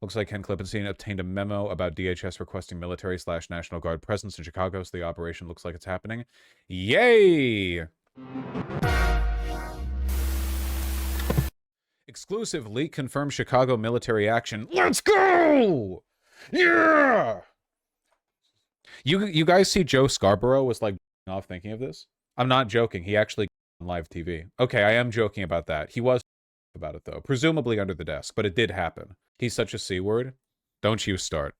Looks like Ken Klippenstein obtained a memo about DHS requesting military/National Guard presence in Chicago, so the operation looks like it's happening. Yay! Exclusive leak confirms Chicago military action. Let's go! Yeah! You guys see Joe Scarborough was like off thinking of this? I'm not joking. He actually on live TV. Okay, I am joking about that. He was about it though, presumably under the desk, but it did happen. He's such a C-word. Don't you start.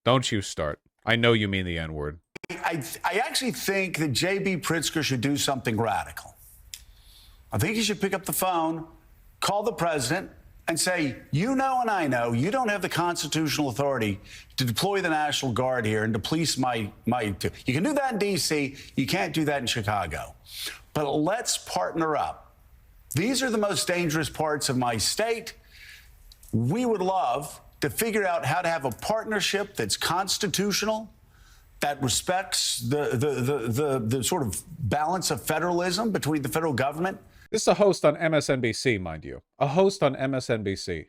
Don't you start. I know you mean the N-word. I actually think that J.B. Pritzker should do something radical. I think he should pick up the phone, call the president, and say, you know and I know you don't have the constitutional authority to deploy the National Guard here and to police my. You can do that in D.C., you can't do that in Chicago. But let's partner up. These are the most dangerous parts of my state. We would love to figure out how to have a partnership that's constitutional, that respects the sort of balance of federalism between the federal government. This is a host on MSNBC, mind you. A host on MSNBC.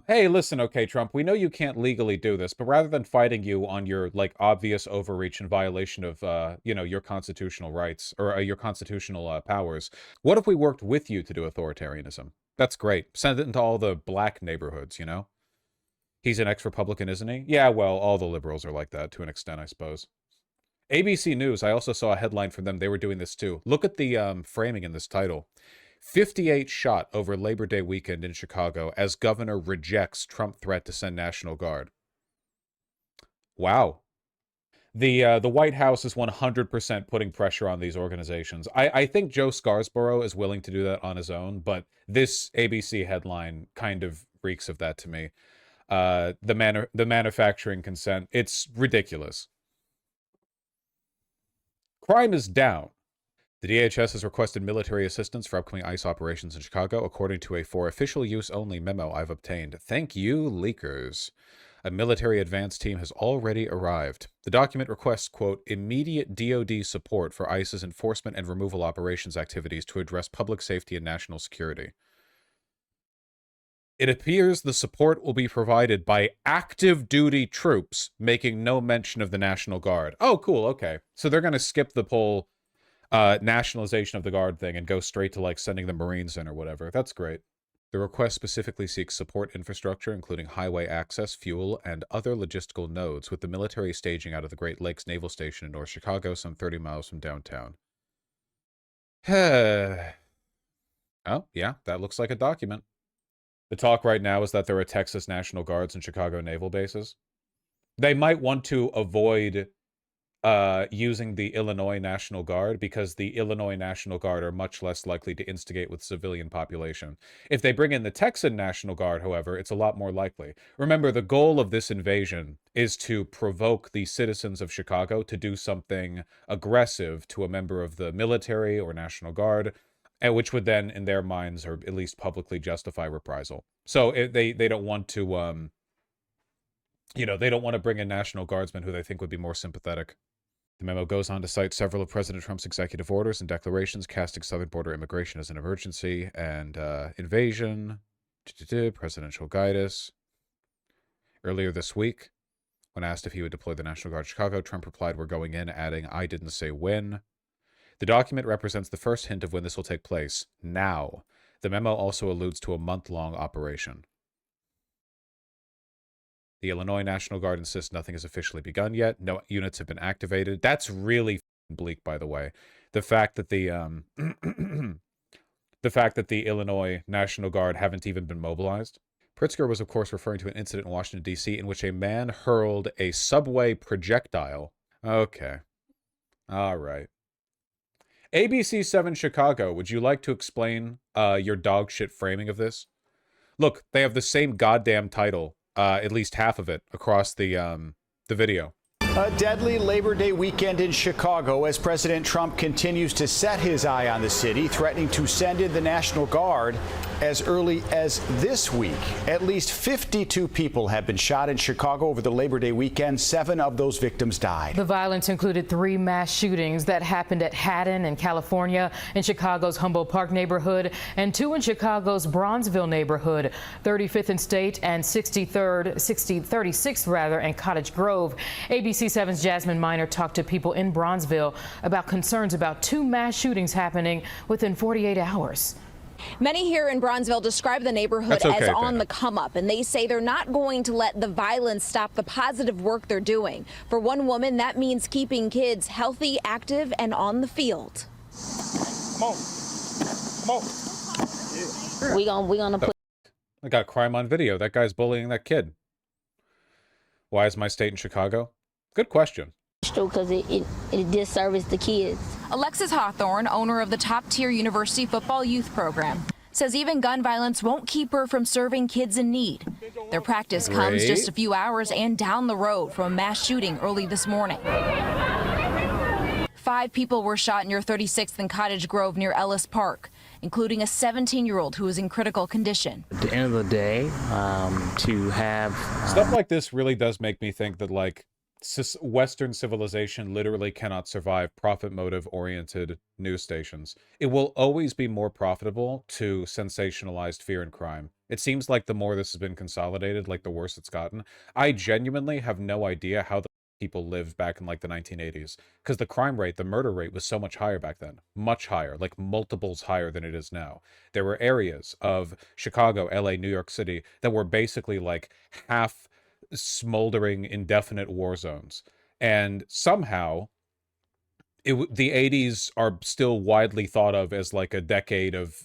Hey, listen, okay, Trump, we know you can't legally do this, but rather than fighting you on your, like, obvious overreach and violation of, your constitutional rights, or your constitutional powers, what if we worked with you to do authoritarianism? That's great. Send it into all the black neighborhoods, you know? He's an ex-Republican, isn't he? Yeah, well, all the liberals are like that to an extent, I suppose. ABC News, I also saw a headline from them. They were doing this too. Look at the framing in this title. 58 shot over Labor Day weekend in Chicago as governor rejects Trump threat to send National Guard. Wow. The White House is 100% putting pressure on these organizations. I think Joe Scarborough is willing to do that on his own, but this ABC headline kind of reeks of that to me. The manufacturing consent, it's ridiculous. Crime is down. The DHS has requested military assistance for upcoming ICE operations in Chicago, according to a for official use only memo I've obtained. Thank you, leakers. A military advance team has already arrived. The document requests, quote, immediate DoD support for ICE's enforcement and removal operations activities to address public safety and national security. It appears the support will be provided by active duty troops, making no mention of the National Guard. Oh, cool, okay. So they're going to skip the whole nationalization of the Guard thing and go straight to, like, sending the Marines in or whatever. That's great. The request specifically seeks support infrastructure, including highway access, fuel, and other logistical nodes, with the military staging out of the Great Lakes Naval Station in North Chicago, some 30 miles from downtown. Oh, yeah, that looks like a document. The talk right now is that there are Texas National Guards and Chicago naval bases. They might want to avoid using the Illinois National Guard because the Illinois National Guard are much less likely to instigate with civilian population. If they bring in the Texan National Guard, however, it's a lot more likely. Remember, the goal of this invasion is to provoke the citizens of Chicago to do something aggressive to a member of the military or National Guard, which would then, in their minds, or at least publicly justify reprisal. So they don't want to, they don't want to bring in National Guardsmen who they think would be more sympathetic. The memo goes on to cite several of President Trump's executive orders and declarations casting southern border immigration as an emergency and invasion, presidential guidance. Earlier this week, when asked if he would deploy the National Guard in Chicago, Trump replied, "We're going in," adding, "I didn't say when." The document represents the first hint of when this will take place. Now. The memo also alludes to a month-long operation. The Illinois National Guard insists nothing has officially begun yet. No units have been activated. That's really bleak, by the way. The fact that the Illinois National Guard haven't even been mobilized. Pritzker was, of course, referring to an incident in Washington, D.C. in which a man hurled a subway projectile. Okay. All right. ABC7 Chicago, would you like to explain your dog shit framing of this? Look, they have the same goddamn title, at least half of it, across the video. A deadly Labor Day weekend in Chicago as President Trump continues to set his eye on the city, threatening to send in the National Guard. As early as this week, at least 52 people have been shot in Chicago over the Labor Day weekend. 7 of those victims died. The violence included 3 mass shootings that happened at Haddon in California, in Chicago's Humboldt Park neighborhood, and 2 in Chicago's Bronzeville neighborhood, 35th and State and 36th rather, and Cottage Grove. ABC 7's Jasmine Miner talked to people in Bronzeville about concerns about 2 mass shootings happening within 48 hours. Many here in Bronzeville describe the neighborhood as on the come up, and they say they're not going to let the violence stop the positive work they're doing. For one woman, that means keeping kids healthy, active, and on the field. Come on. We gonna put. I got crime on video. That guy's bullying that kid. Why is my state in Chicago? Good question. Because it disservices the kids. Alexis Hawthorne, owner of the top-tier university football youth program, says even gun violence won't keep her from serving kids in need. Their practice comes just a few hours and down the road from a mass shooting early this morning. 5 people were shot near 36th and Cottage Grove near Ellis Park, including a 17-year-old who is in critical condition. At the end of the day, to have... Stuff like this really does make me think that, like, Western civilization literally cannot survive profit motive oriented news stations. It will always be more profitable to sensationalized fear and crime. It seems like the more this has been consolidated, like the worse it's gotten. I genuinely have no idea how the people lived back in like the 1980s, because the crime rate, the murder rate was so much higher back then, much higher, like multiples higher than it is now. There were areas of Chicago, LA, New York City that were basically like half smoldering indefinite war zones, and somehow the 80s are still widely thought of as like a decade of,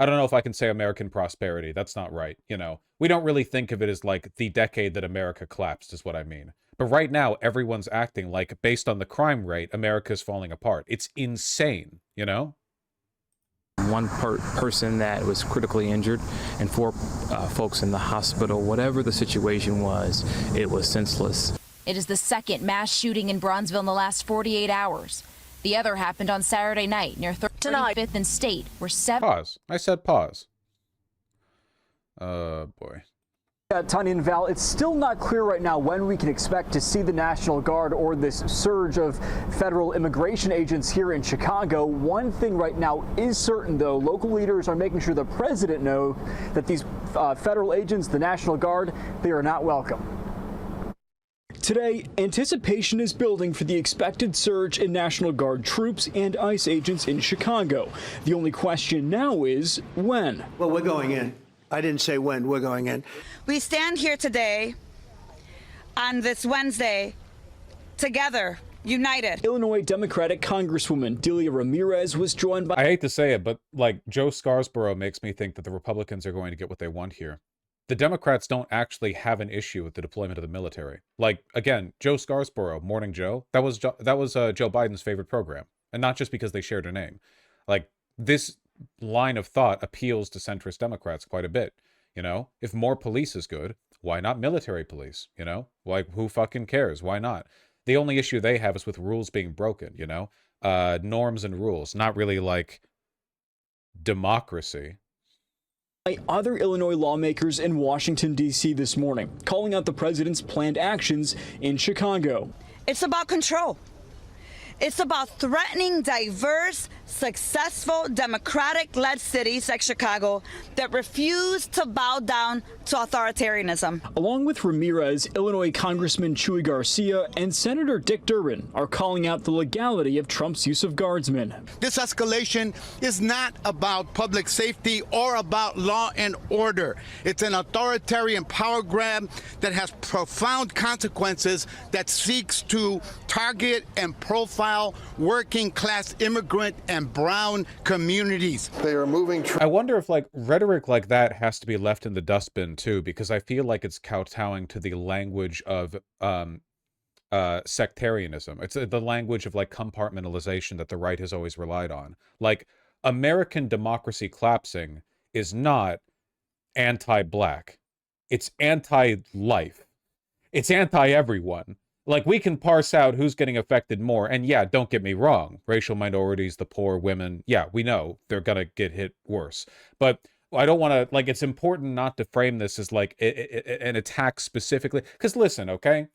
I don't know if I can say American prosperity. That's not right. You know, we don't really think of it as like the decade that America collapsed is what I mean. But right now everyone's acting like, based on the crime rate, America's falling apart. It's insane, you know? One person that was critically injured and 4 folks in the hospital. Whatever the situation was, it was senseless. It is the second mass shooting in Bronzeville in the last 48 hours. The other happened on Saturday night near 35th and State, where 7... Pause. I said pause. Boy. Tanya and Val, it's still not clear right now when we can expect to see the National Guard or this surge of federal immigration agents here in Chicago. One thing right now is certain, though. Local leaders are making sure the president knows that these federal agents, the National Guard, they are not welcome. Today, anticipation is building for the expected surge in National Guard troops and ICE agents in Chicago. The only question now is when. Well, we're going in. I didn't say when. We're going in. We stand here today on this Wednesday together, united. Illinois Democratic Congresswoman Delia Ramirez was joined by... I hate to say it, but like Joe Scarborough makes me think that the Republicans are going to get what they want here. The Democrats don't actually have an issue with the deployment of the military. Like, again, Joe Scarborough, Morning Joe, that was Joe Biden's favorite program. And not just because they shared a name. Like, this line of thought appeals to centrist Democrats quite a bit. You know, if more police is good, why not military police? You know, like, who fucking cares? Why not? The only issue they have is with rules being broken, you know, norms and rules, not really like democracy. Other Illinois lawmakers in Washington, D.C. this morning, calling out the president's planned actions in Chicago. It's about control. It's about threatening diverse, successful, Democratic-led cities like Chicago that refuse to bow down to authoritarianism. Along with Ramirez, Illinois Congressman Chuy Garcia and Senator Dick Durbin are calling out the legality of Trump's use of guardsmen. This escalation is not about public safety or about law and order. It's an authoritarian power grab that has profound consequences, that seeks to target and profile working class immigrant and brown communities. They are moving. I wonder if like rhetoric like that has to be left in the dustbin too, because I feel like it's kowtowing to the language of sectarianism. It's the language of like compartmentalization that the right has always relied on. Like, American democracy collapsing is not anti-black. It's anti-life. It's anti-everyone. Like, we can parse out who's getting affected more. And yeah, don't get me wrong. Racial minorities, the poor, women, yeah, we know they're going to get hit worse. But I don't want to, like, it's important not to frame this as like an attack specifically. Because listen, okay?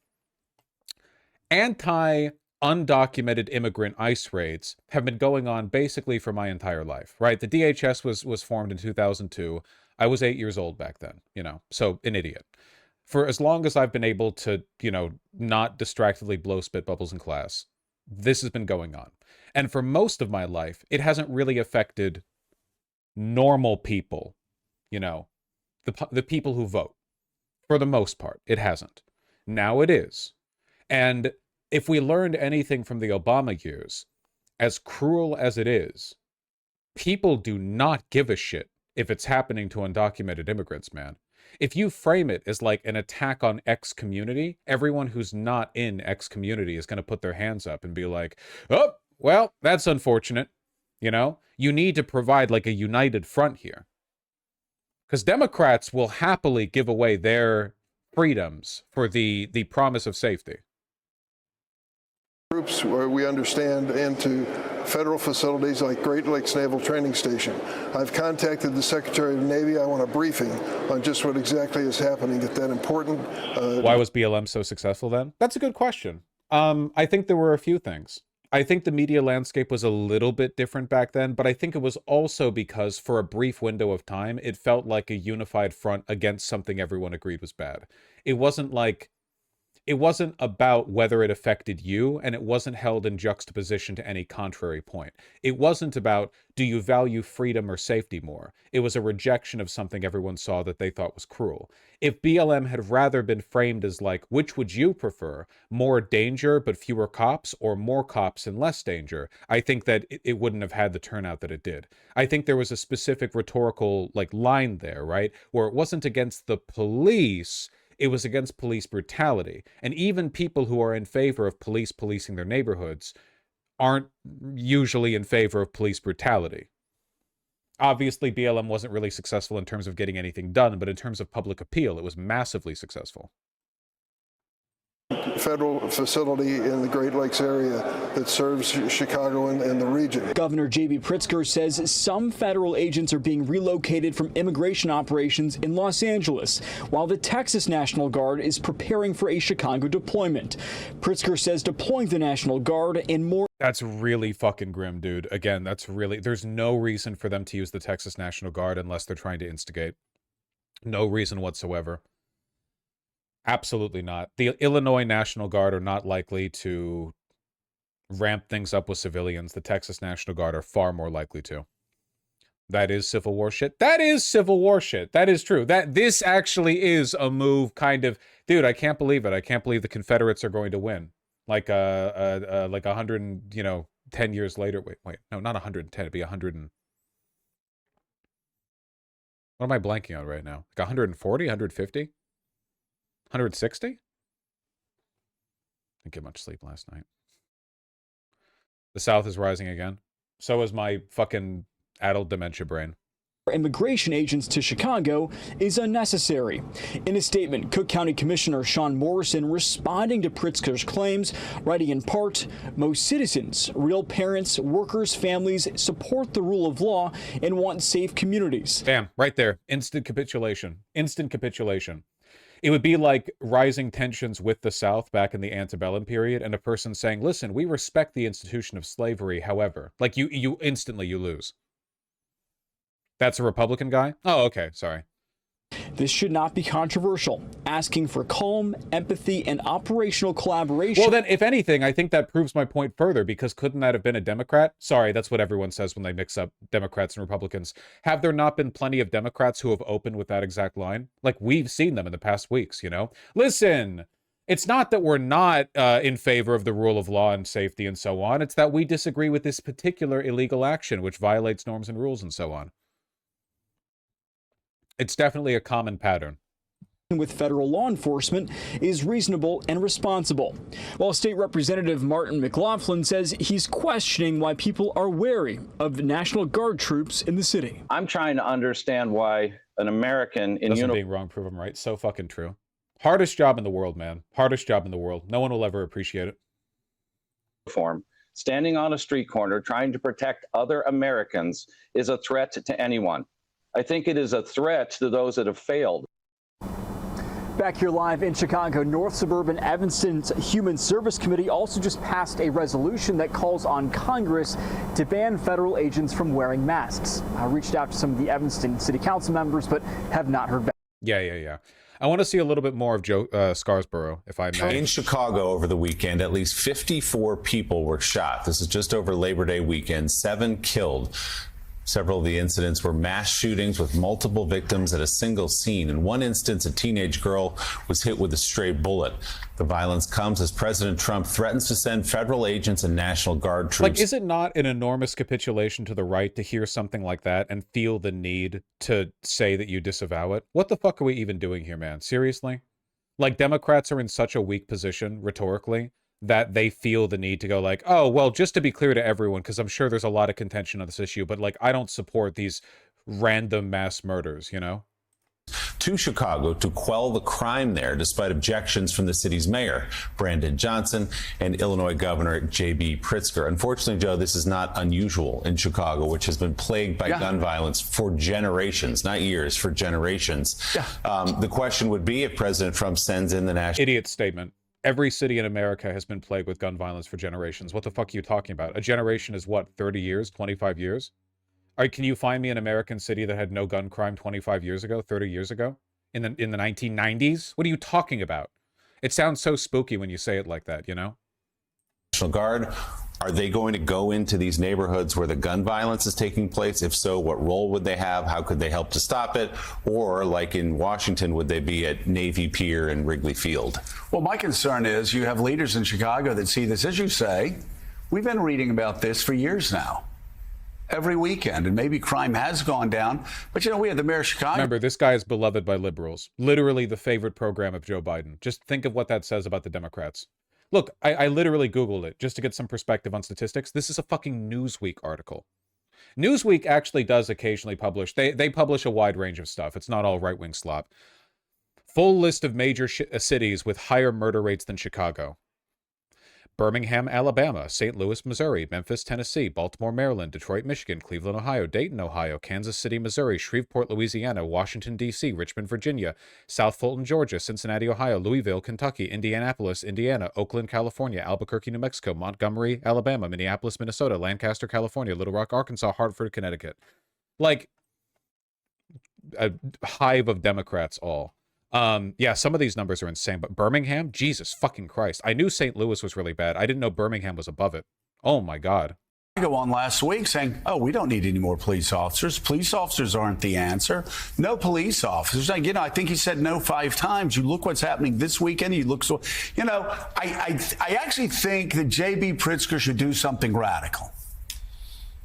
Anti-undocumented immigrant ICE raids have been going on basically for my entire life, right? The DHS was formed in 2002. I was 8 years old back then, you know, so an idiot. For as long as I've been able to, you know, not distractedly blow spit bubbles in class, this has been going on. And for most of my life, it hasn't really affected normal people, you know, the people who vote. For the most part, it hasn't. Now it is. And if we learned anything from the Obama years, as cruel as it is, people do not give a shit if it's happening to undocumented immigrants, man. If you frame it as like an attack on X community, everyone who's not in X community is going to put their hands up and be like, oh, well, that's unfortunate. You know, you need to provide like a united front here. Because Democrats will happily give away their freedoms for the promise of safety. Groups where we understand into federal facilities like Great Lakes Naval Training Station. I've contacted the Secretary of the Navy. I want a briefing on just what exactly is happening at that important... Why was BLM so successful then? That's a good question. I think there were a few things. I think the media landscape was a little bit different back then, but I think it was also because for a brief window of time, it felt like a unified front against something everyone agreed was bad. It wasn't about whether it affected you, and it wasn't held in juxtaposition to any contrary point. It wasn't about, do you value freedom or safety more? It was a rejection of something everyone saw that they thought was cruel. If BLM had rather been framed as like, which would you prefer? More danger but fewer cops, or more cops and less danger? I think that it wouldn't have had the turnout that it did. I think there was a specific rhetorical like line there, right? Where it wasn't against the police, it was against police brutality. And even people who are in favor of police policing their neighborhoods aren't usually in favor of police brutality. Obviously, BLM wasn't really successful in terms of getting anything done, but in terms of public appeal, it was massively successful. Federal facility in the Great Lakes area that serves Chicago and the region. Governor J.B. Pritzker says some federal agents are being relocated from immigration operations in Los Angeles, while the Texas National Guard is preparing for a Chicago deployment. Pritzker says deploying the National Guard and more... That's really fucking grim, dude. Again, that's really... There's no reason for them to use the Texas National Guard unless they're trying to instigate. No reason whatsoever. Absolutely not. The Illinois National Guard are not likely to ramp things up with civilians. The Texas National Guard are far more likely to. That is Civil War shit. That is Civil War shit. That is true. This actually is a move kind of... Dude, I can't believe it. I can't believe the Confederates are going to win. Like 110 years later. Wait. No, not 110. It'd be 100 and... What am I blanking on right now? Like 140? 150? 160? Didn't get much sleep last night. The South is rising again. So is my fucking adult dementia brain. Immigration agents to Chicago is unnecessary. In a statement, Cook County Commissioner Sean Morrison responding to Pritzker's claims, writing in part, most citizens, real parents, workers, families support the rule of law and want safe communities. Damn, right there. Instant capitulation. Instant capitulation. It would be like rising tensions with the South back in the antebellum period and a person saying, listen, we respect the institution of slavery, however. Like, you instantly, you lose. That's a Republican guy? Oh, okay, sorry. This should not be controversial. Asking for calm, empathy, and operational collaboration. Well, then, if anything, I think that proves my point further, because couldn't that have been a Democrat? Sorry, that's what everyone says when they mix up Democrats and Republicans. Have there not been plenty of Democrats who have opened with that exact line? Like, we've seen them in the past weeks, you know? Listen, it's not that we're not in favor of the rule of law and safety and so on. It's that we disagree with this particular illegal action, which violates norms and rules and so on. It's definitely a common pattern. With federal law enforcement is reasonable and responsible. While State Representative Martin McLaughlin says he's questioning why people are wary of the National Guard troops in the city. I'm trying to understand why an American in uniform... being wrong, prove I'm right. So fucking true. Hardest job in the world, man. Hardest job in the world. No one will ever appreciate it. Standing on a street corner trying to protect other Americans is a threat to anyone. I think it is a threat to those that have failed. Back here live in Chicago, North Suburban Evanston's Human Service Committee also just passed a resolution that calls on Congress to ban federal agents from wearing masks. I reached out to some of the Evanston City Council members, but have not heard back. Yeah. I want to see a little bit more of Joe Scarborough, if I may. In Chicago over the weekend, at least 54 people were shot. This is just over Labor Day weekend, 7 killed. Several of the incidents were mass shootings with multiple victims at a single scene. In one instance, a teenage girl was hit with a stray bullet. The violence comes as President Trump threatens to send federal agents and National Guard troops. Like, is it not an enormous capitulation to the right to hear something like that and feel the need to say that you disavow it? What the fuck are we even doing here, man? Seriously? Like, Democrats are in such a weak position rhetorically that they feel the need to go like, oh, well, just to be clear to everyone, because I'm sure there's a lot of contention on this issue, but like, I don't support these random mass murders, you know? To Chicago to quell the crime there, despite objections from the city's mayor, Brandon Johnson, and Illinois Governor J.B. Pritzker. Unfortunately, Joe, this is not unusual in Chicago, which has been plagued by gun violence for generations, not years, for generations. The question would be if President Trump sends in the national... Idiot statement. Every city in America has been plagued with gun violence for generations. What the fuck are you talking about? A generation is what, 30 years, 25 years? Can you find me an American city that had no gun crime 25 years ago, 30 years ago? In the 1990s? What are you talking about? It sounds so spooky when you say it like that, you know? National Guard, are they going to go into these neighborhoods where the gun violence is taking place? If so, what role would they have? How could they help to stop it? Or, like in Washington, would they be at Navy Pier and Wrigley Field? Well, my concern is you have leaders in Chicago that see this. As you say, we've been reading about this for years now. Every weekend, and maybe crime has gone down. But, you know, we had the mayor of Chicago. Remember, this guy is beloved by liberals. Literally the favorite program of Joe Biden. Just think of what that says about the Democrats. Look, I literally Googled it just to get some perspective on statistics. This is a fucking Newsweek article. Newsweek actually does occasionally publish. They publish a wide range of stuff. It's not all right-wing slop. Full list of major cities with higher murder rates than Chicago. Birmingham, Alabama, St. Louis, Missouri, Memphis, Tennessee, Baltimore, Maryland, Detroit, Michigan, Cleveland, Ohio, Dayton, Ohio, Kansas City, Missouri, Shreveport, Louisiana, Washington, D.C., Richmond, Virginia, South Fulton, Georgia, Cincinnati, Ohio, Louisville, Kentucky, Indianapolis, Indiana, Oakland, California, Albuquerque, New Mexico, Montgomery, Alabama, Minneapolis, Minnesota, Lancaster, California, Little Rock, Arkansas, Hartford, Connecticut. Like, a hive of Democrats all. Yeah, some of these numbers are insane, but Birmingham, Jesus fucking Christ. I knew St. Louis was really bad. I didn't know Birmingham was above it. Oh my God. I go on last week saying, oh, we don't need any more police officers. Police officers aren't the answer. No police officers. You know, I think he said no 5 times. You look what's happening this weekend. You look so, you know, I actually think that J.B. Pritzker should do something radical.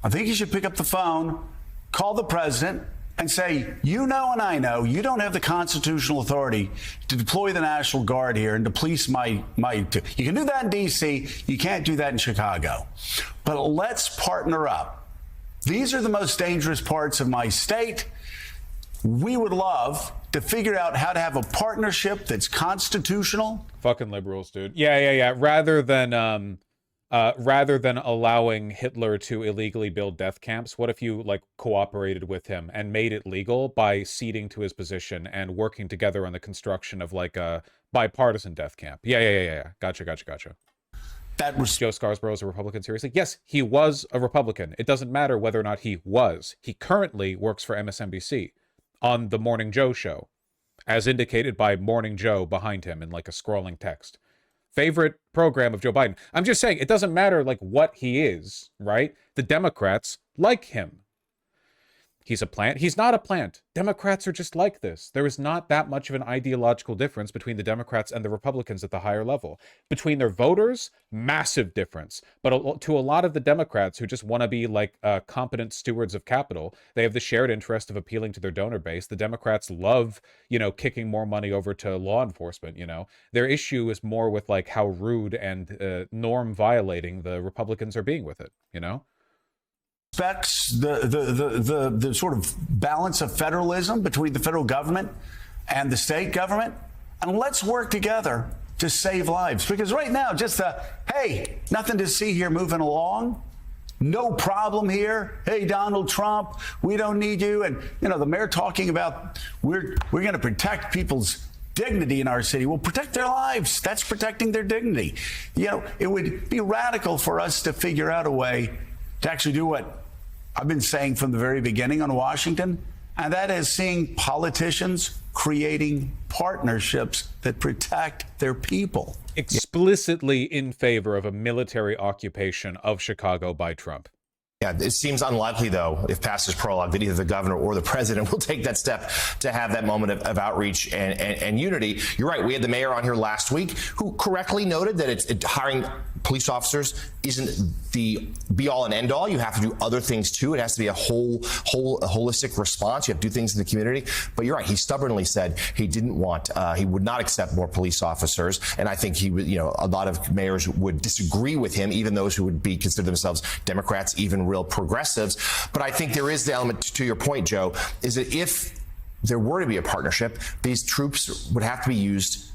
I think he should pick up the phone, call the president, and say, you know and I know you don't have the constitutional authority to deploy the National Guard here and to police my you can do that in D.C., you can't do that in Chicago. But let's partner up. These are the most dangerous parts of my state. We would love to figure out how to have a partnership that's constitutional. Fucking liberals, dude. Yeah. Rather than allowing Hitler to illegally build death camps, what if you like cooperated with him and made it legal by ceding to his position and working together on the construction of like a bipartisan death camp? Yeah. Gotcha. That was Joe Scarborough a Republican, seriously? Yes, he was a Republican. It doesn't matter whether or not he was. He currently works for MSNBC on the Morning Joe show, as indicated by Morning Joe behind him in like a scrolling text. Favorite program of Joe Biden. I'm just saying, it doesn't matter like what he is, right? The Democrats like him. He's a plant. He's not a plant. Democrats are just like this. There is not that much of an ideological difference between the Democrats and the Republicans at the higher level. Between their voters, massive difference. But to a lot of the Democrats who just want to be like competent stewards of capital, they have the shared interest of appealing to their donor base. The Democrats love, you know, kicking more money over to law enforcement, you know. Their issue is more with like how rude and norm violating the Republicans are being with it, you know. Respects the sort of balance of federalism between the federal government and the state government, and let's work together to save lives. Because right now, just hey, nothing to see here moving along. no problem here. Hey, Donald Trump, we don't need you. And, you know, the mayor talking about we're going to protect people's dignity in our city. Well, protect their lives. That's protecting their dignity. You know, it would be radical for us to figure out a way to actually do what I've been saying from the very beginning on Washington, and that is seeing politicians creating partnerships that protect their people. Explicitly in favor of a military occupation of Chicago by Trump. Yeah, it seems unlikely, though, if past his prologue, that either the governor or the president will take that step to have that moment of outreach and unity. You're right. We had the mayor on here last week who correctly noted that hiring police officers isn't the be-all and end-all. You have to do other things, too. It has to be a holistic response. You have to do things in the community. But you're right. He stubbornly said he didn't want, he would not accept more police officers. And I think he would, you know, a lot of mayors would disagree with him, even those who would consider themselves Democrats, even real progressives. But I think there is the element, to your point, Joe, is that if there were to be a partnership, these troops would have to be used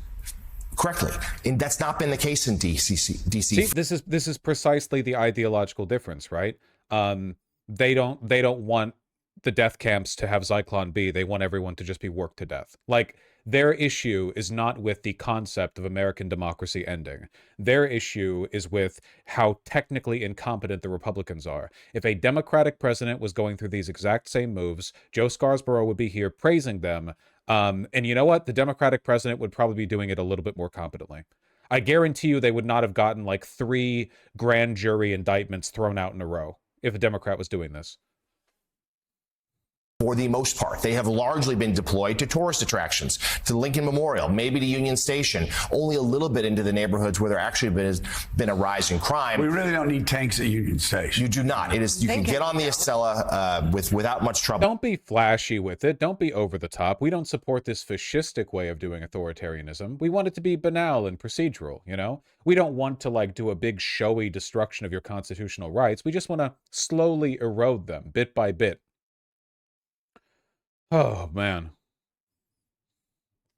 correctly, and that's not been the case in DC. See, this is precisely the ideological difference, right? They don't want the death camps to have Zyklon B. They want everyone to just be worked to death. Like, their issue is not with the concept of American democracy ending. Their issue is with how technically incompetent the Republicans are. If a Democratic president was going through these exact same moves, Joe Scarborough would be here praising them. And you know what? The Democratic president would probably be doing it a little bit more competently. I guarantee you they would not have gotten like 3 grand jury indictments thrown out in a row if a Democrat was doing this. For the most part, they have largely been deployed to tourist attractions, to Lincoln Memorial, maybe to Union Station, only a little bit into the neighborhoods where there actually has been a rise in crime. We really don't need tanks at Union Station. You do not. It is. You can get on the Estella without much trouble. Don't be flashy with it. Don't be over the top. We don't support this fascistic way of doing authoritarianism. We want it to be banal and procedural, you know? We don't want to like do a big showy destruction of your constitutional rights. We just want to slowly erode them bit by bit. Oh, man.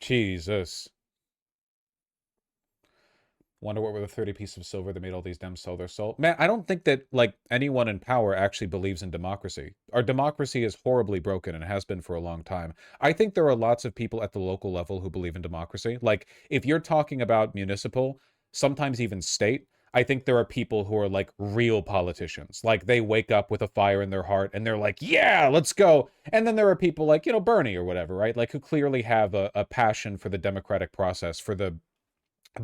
Jesus. Wonder what were the 30 pieces of silver that made all these Dems sell their soul. Man, I don't think that, like, anyone in power actually believes in democracy. Our democracy is horribly broken and has been for a long time. I think there are lots of people at the local level who believe in democracy. Like, if you're talking about municipal, sometimes even state, I think there are people who are like real politicians. Like they wake up with a fire in their heart and they're like, yeah, let's go. And then there are people like, you know, Bernie or whatever, right? Like who clearly have a passion for the democratic process, for the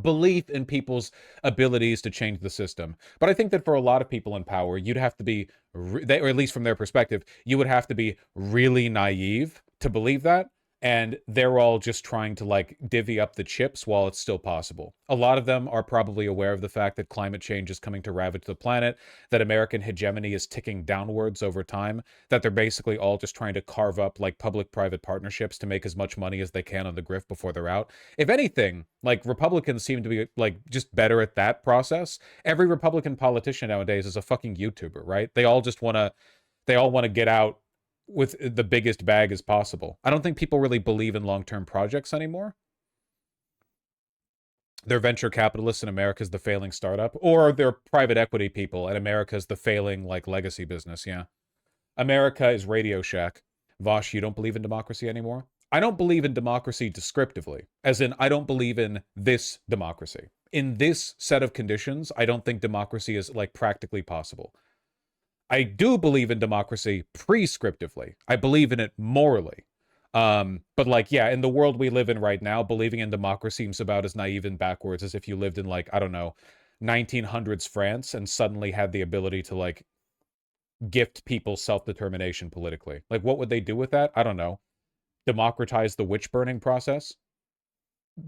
belief in people's abilities to change the system. But I think that for a lot of people in power, you'd have to be, or at least from their perspective, you would have to be really naive to believe that. And they're all just trying to like divvy up the chips while it's still possible. A lot of them are probably aware of the fact that climate change is coming to ravage the planet, that American hegemony is ticking downwards over time, that they're basically all just trying to carve up like public-private partnerships to make as much money as they can on the grift before they're out. If anything, like Republicans seem to be like just better at that process. Every Republican politician nowadays is a fucking YouTuber, right? They all want to get out with the biggest bag as possible. I don't think people really believe in long-term projects anymore. They're venture capitalists and America's the failing startup, or they're private equity people and America's the failing like legacy business. Yeah. America is Radio Shack. Vosh, you don't believe in democracy anymore? I don't believe in democracy descriptively, as in I don't believe in this democracy. In this set of conditions, I don't think democracy is like practically possible. I do believe in democracy prescriptively. I believe in it morally. But like, yeah, in the world we live in right now, believing in democracy seems about as naive and backwards as if you lived in like, I don't know, 1900s France and suddenly had the ability to like gift people self-determination politically. Like, what would they do with that? I don't know. Democratize the witch burning process?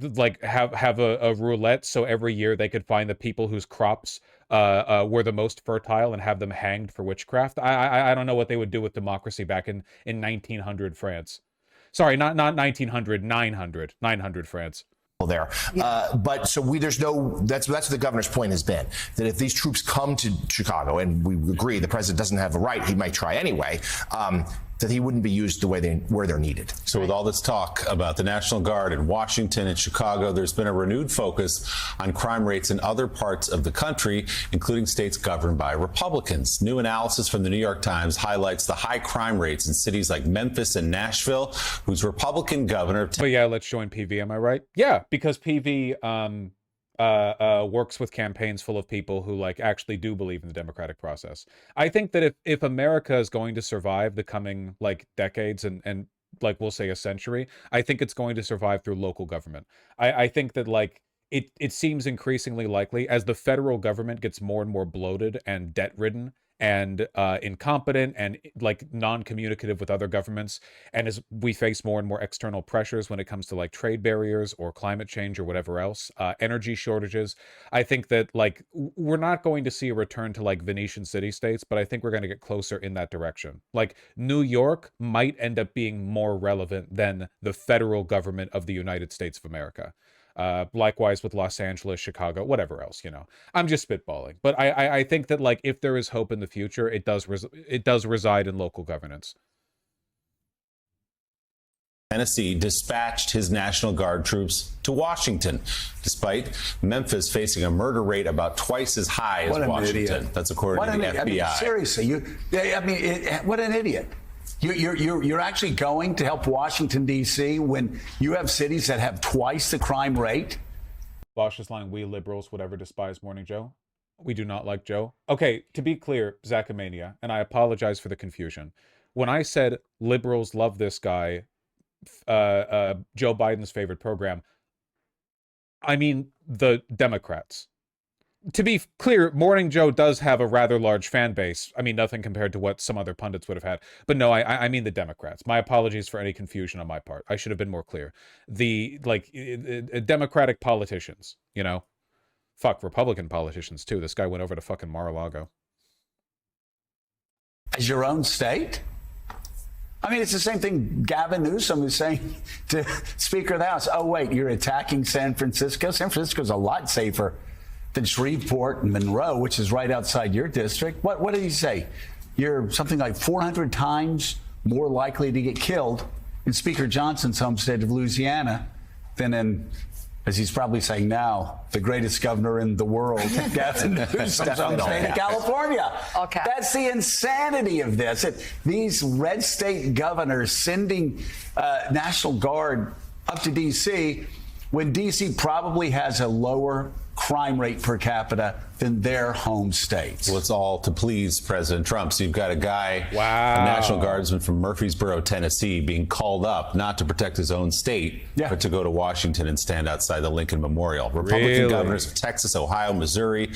Like have a roulette so every year they could find the people whose crops were the most fertile and have them hanged for witchcraft. I don't know what they would do with democracy back in 1900 France. Sorry, not 1900, 900 France. There. But so there's no, that's what the governor's point has been, that if these troops come to Chicago, and we agree the president doesn't have a right, he might try anyway, that he wouldn't be used the way where they're needed. So with all this talk about the National Guard in Washington and Chicago, there's been a renewed focus on crime rates in other parts of the country, including states governed by Republicans. New analysis from the New York Times highlights the high crime rates in cities like Memphis and Nashville, whose Republican governor... But yeah, let's join PV, am I right? Yeah, because PV works with campaigns full of people who like actually do believe in the democratic process. I think that if America is going to survive the coming like decades and like we'll say a century, I think it's going to survive through local government. I think that like it seems increasingly likely as the federal government gets more and more bloated and debt ridden and incompetent and like non-communicative with other governments, and as we face more and more external pressures when it comes to like trade barriers or climate change or whatever else, energy shortages, I think that like we're not going to see a return to like Venetian city-states, but I think we're going to get closer in that direction. Like New York might end up being more relevant than the federal government of the United States of America. Likewise with Los Angeles, Chicago, whatever else, you know. I'm just spitballing, but I think that like if there is hope in the future, it does reside in local governance. Tennessee dispatched his National Guard troops to Washington, despite Memphis facing a murder rate about twice as high as Washington. Idiot. That's according to the FBI. I mean, seriously, what an idiot. You're actually going to help Washington, D.C. when you have cities that have twice the crime rate? Bosch is lying. We liberals would ever despise Morning Joe. We do not like Joe. Okay, to be clear, Zachamania, and I apologize for the confusion. When I said liberals love this guy, Joe Biden's favorite program, I mean the Democrats. To be clear, Morning Joe does have a rather large fan base. I mean, nothing compared to what some other pundits would have had. But no, I mean the Democrats. My apologies for any confusion on my part. I should have been more clear. The, like, Democratic politicians, you know? Fuck, Republican politicians, too. This guy went over to fucking Mar-a-Lago. As your own state? I mean, it's the same thing Gavin Newsom is saying to Speaker of the House. Oh, wait, you're attacking San Francisco? San Francisco's a lot safer than Shreveport and Monroe, which is right outside your district. What did he say? You're something like 400 times more likely to get killed in Speaker Johnson's home state of Louisiana than in, as he's probably saying now, the greatest governor in the world, Gavin Newsom's home state of California. Okay. That's the insanity of this. These red state governors sending National Guard up to D.C. when D.C. probably has a lower crime rate per capita than their home states. Well, it's all to please President Trump. So you've got a guy, a National Guardsman from Murfreesboro, Tennessee, being called up not to protect his own state, but to go to Washington and stand outside the Lincoln Memorial. Republican governors of Texas, Ohio, Missouri,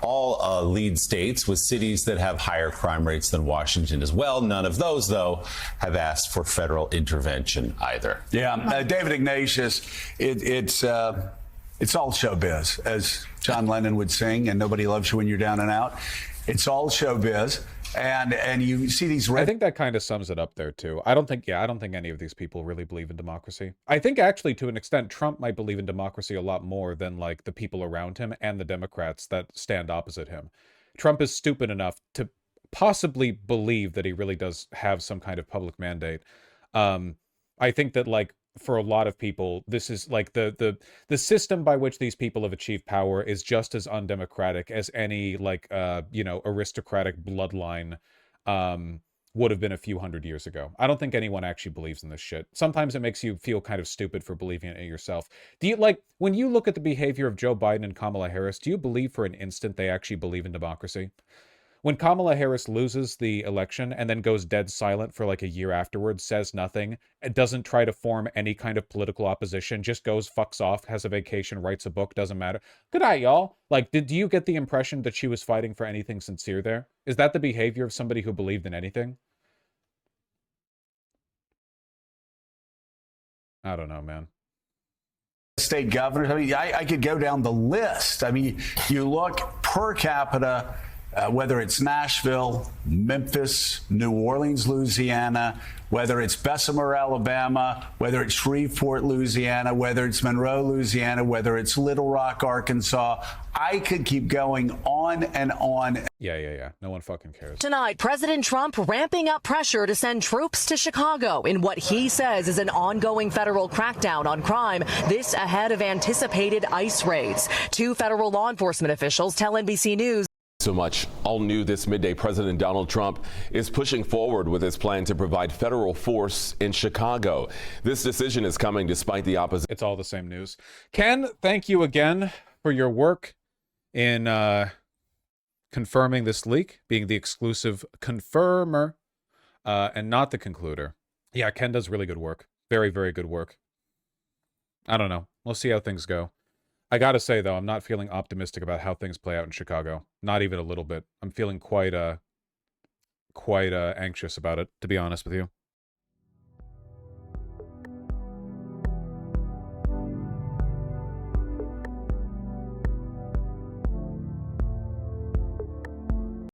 all lead states with cities that have higher crime rates than Washington as well. None of those, though, have asked for federal intervention either. Yeah, David Ignatius, it's all showbiz, as John Lennon would sing, and nobody loves you when you're down and out. It's all showbiz. And you see these I think that kind of sums it up there, too. I don't think any of these people really believe in democracy. I think actually, to an extent, Trump might believe in democracy a lot more than like the people around him and the Democrats that stand opposite him. Trump is stupid enough to possibly believe that he really does have some kind of public mandate. I think that like for a lot of people, this is like the system by which these people have achieved power is just as undemocratic as any like aristocratic bloodline would have been a few hundred years ago. I don't think anyone actually believes in this shit. Sometimes it makes you feel kind of stupid for believing in it yourself. Do you like when you look at the behavior of Joe Biden and Kamala Harris, do you believe for an instant they actually believe in democracy? When Kamala Harris loses the election and then goes dead silent for like a year afterwards, says nothing, and doesn't try to form any kind of political opposition, just goes, fucks off, has a vacation, writes a book, doesn't matter. Good night, y'all. Like, do you get the impression that she was fighting for anything sincere there? Is that the behavior of somebody who believed in anything? I don't know, man. State governors, I mean, I could go down the list. I mean, you look per capita, whether it's Nashville, Memphis, New Orleans, Louisiana, whether it's Bessemer, Alabama, whether it's Shreveport, Louisiana, whether it's Monroe, Louisiana, whether it's Little Rock, Arkansas. I could keep going on and on. Yeah. No one fucking cares. Tonight, President Trump ramping up pressure to send troops to Chicago in what he says is an ongoing federal crackdown on crime, this ahead of anticipated ICE raids. 2 federal law enforcement officials tell NBC News. So much all new this midday. President Donald Trump is pushing forward with his plan to provide federal force in Chicago. This decision is coming despite the opposition. It's all the same news. Ken, thank you again for your work in confirming this leak, being the exclusive confirmer and not the concluder. Yeah, Ken does really good work. Very, very good work. I don't know. We'll see how things go. I gotta say, though, I'm not feeling optimistic about how things play out in Chicago. Not even a little bit. I'm feeling quite anxious about it, to be honest with you.